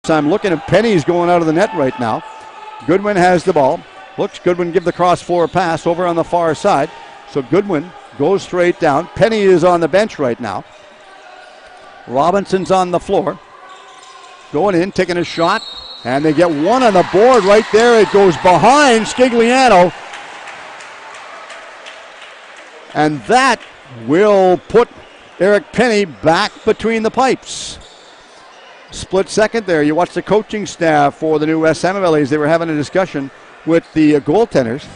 I'm looking at Penny's going out of the net right now. Goodwin has the ball. Looks Goodwin give the cross-floor pass over on the far side. So Goodwin goes straight down. Penny is on the bench right now. Robinson's on the floor. Going in, taking a shot. And they get one on the board right there. It goes behind Scigliano. And that will put Eric Penny back between the pipes. Split second there. You watch the coaching staff for the new West Samavelis. They were having a discussion with the goaltenders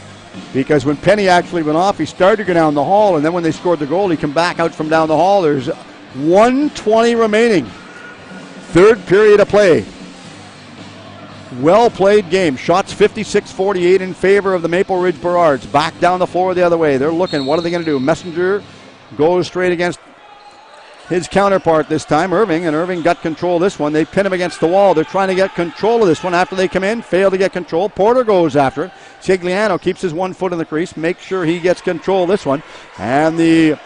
because when Penny actually went off, he started to go down the hall, and then when they scored the goal, he came back out from down the hall. There's 1:20 remaining. Third period of play. Well played game. Shots 56-48 in favor of the Maple Ridge Burrards. Back down the floor the other way. They're looking. What are they going to do? Messenger goes straight against his counterpart this time, Irving, and Irving got control of this one. They pin him against the wall. They're trying to get control of this one after they come in. Fail to get control. Porter goes after it. Scigliano keeps his 1 foot in the crease. Make sure he gets control of this one. And the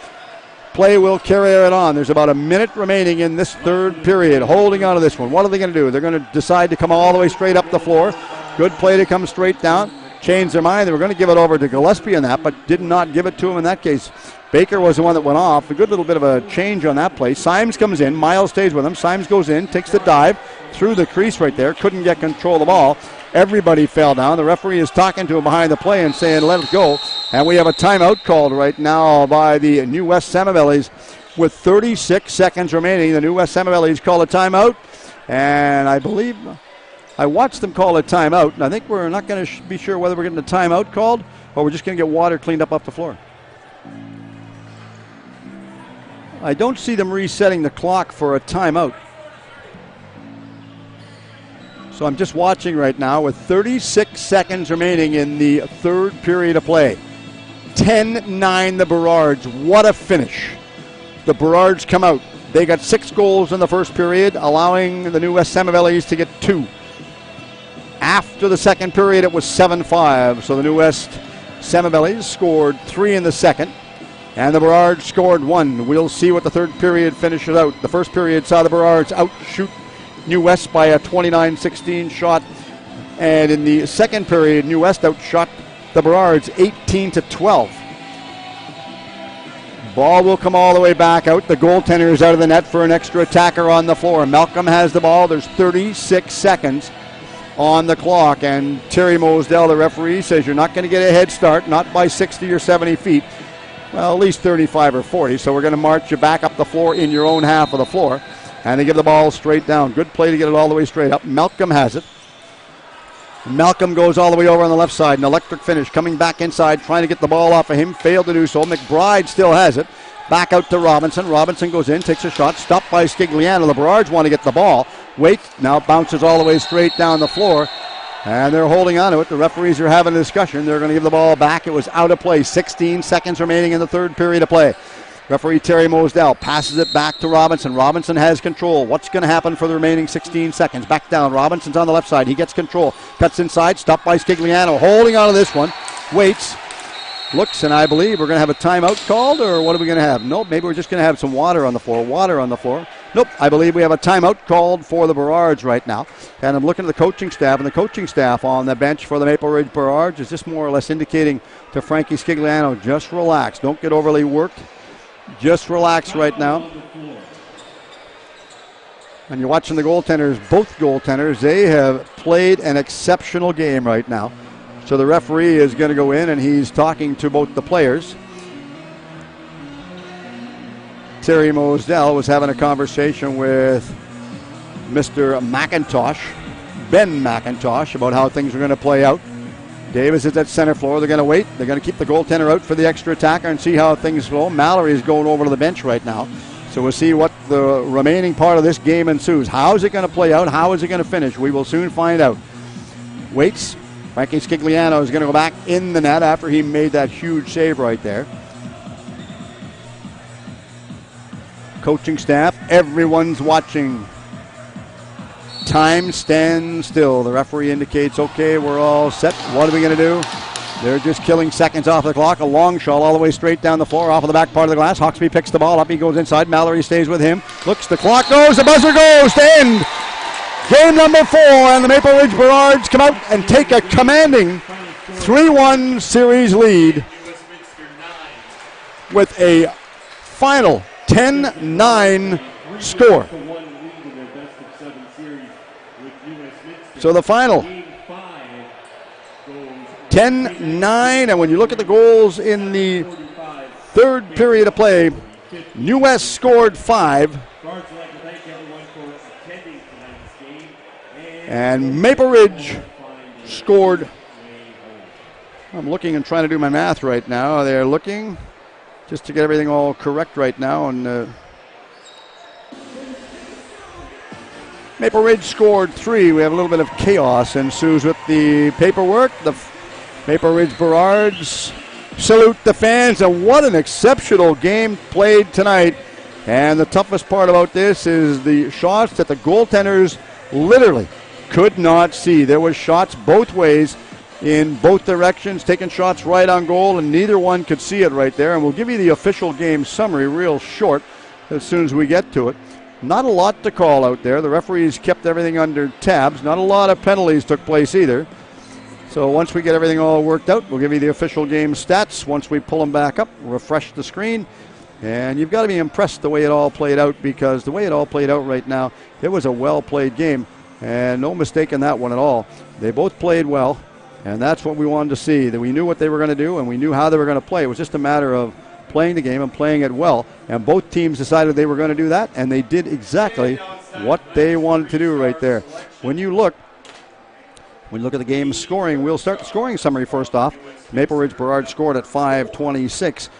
play will carry it on. There's about a minute remaining in this third period. Holding on to this one. What are they going to do? They're going to decide to come all the way straight up the floor. Good play to come straight down. Change their mind. They were going to give it over to Gillespie in that, but did not give it to him in that case. Baker was the one that went off. A good little bit of a change on that play. Symes comes in. Miles stays with him. Symes goes in, takes the dive through the crease right there. Couldn't get control of the ball. Everybody fell down. The referee is talking to him behind the play and saying, let it go. And we have a timeout called right now by the New West Samavelis with 36 seconds remaining. The New West Samavelis call a timeout. And I believe I watched them call a timeout. And I think we're not going to be sure whether we're getting a timeout called or we're just going to get water cleaned up off the floor. I don't see them resetting the clock for a timeout. So I'm just watching right now with 36 seconds remaining in the third period of play. 10-9 the Burrards. What a finish. The Burrards come out. They got 6 goals in the first period, allowing the New West Samavelis to get 2. After the second period, it was 7-5. So the New West Samavelis scored 3 in the second. And the Burrards scored 1. We'll see what the third period finishes out. The first period saw the Burrards outshoot New West by a 29-16 shot. And in the second period, New West outshot the Burrards 18-12. Ball will come all the way back out. The goaltender is out of the net for an extra attacker on the floor. Malcolm has the ball. There's 36 seconds on the clock. And Terry Mosdell, the referee, says you're not going to get a head start, not by 60 or 70 feet. Well, at least 35 or 40, so we're going to march you back up the floor in your own half of the floor. And they give the ball straight down. Good play to get it all the way straight up. Malcolm has it. Malcolm goes all the way over on the left side. An electric finish coming back inside, trying to get the ball off of him. Failed to do so. McBride still has it. Back out to Robinson. Robinson goes in, takes a shot. Stopped by Scigliano. The Burrards want to get the ball. Wait, now bounces all the way straight down the floor. And they're holding on to it. The referees are having a discussion. They're going to give the ball back. It was out of play. 16 seconds remaining in the third period of play. Referee Terry Mosdell passes it back to Robinson. Robinson has control. What's going to happen for the remaining 16 seconds? Back down. Robinson's on the left side. He gets control. Cuts inside. Stopped by Scigliano. Holding on to this one. Waits. Looks, and I believe we're going to have a timeout called, or what are we going to have? Nope, maybe we're just going to have some water on the floor. Water on the floor. Nope, I believe we have a timeout called for the Burrards right now. And I'm looking at the coaching staff, and the coaching staff on the bench for the Maple Ridge Burrards is just more or less indicating to Frankie Scigliano, just relax. Don't get overly worked. Just relax right now. And you're watching the goaltenders, both goaltenders. They have played an exceptional game right now. So the referee is going to go in, and he's talking to both the players. Terry Mosdell was having a conversation with Mr. McIntosh, Ben McIntosh, about how things are going to play out. Davis is at center floor. They're going to wait. They're going to keep the goaltender out for the extra attacker and see how things flow. Mallory is going over to the bench right now. So we'll see what the remaining part of this game ensues. How is it going to play out? How is it going to finish? We will soon find out. Waits. Frankie Scigliano is going to go back in the net after he made that huge save right there. Coaching staff, everyone's watching. Time stands still. The referee indicates, okay, we're all set. What are we going to do? They're just killing seconds off the clock. A long shot all the way straight down the floor, off of the back part of the glass. Hawksby picks the ball up. He goes inside. Mallory stays with him. Looks, the clock goes. The buzzer goes to end. Game number 4, and the Maple Ridge Burrards come out and take a commanding 3-1 series lead with a final 10-9 score. So the final 10-9, and when you look at the goals in the third period of play, New West scored 5. And Maple Ridge scored. I'm looking and trying to do my math right now. They're looking just to get everything all correct right now. And Maple Ridge scored 3. We have a little bit of chaos ensues with the paperwork. The Maple Ridge Burrards salute the fans. And what an exceptional game played tonight. And the toughest part about this is the shots that the goaltenders literally could not see. There was shots both ways in both directions, taking shots right on goal, and neither one could see it right there. And we'll give you the official game summary real short as soon as we get to it. Not a lot to call out there. The referees kept everything under tabs. Not a lot of penalties took place either. So once we get everything all worked out, we'll give you the official game stats. Once we pull them back up, refresh the screen. And you've got to be impressed the way it all played out, because the way it all played out right now, it was a well-played game. And no mistake in that one at all. They both played well, and that's what we wanted to see. That we knew what they were going to do, and we knew how they were going to play. It was just a matter of playing the game and playing it well. And both teams decided they were going to do that, and they did exactly what they wanted to do right there. When you look at the game scoring, we'll start the scoring summary first off. Maple Ridge Burrard scored at 5:26.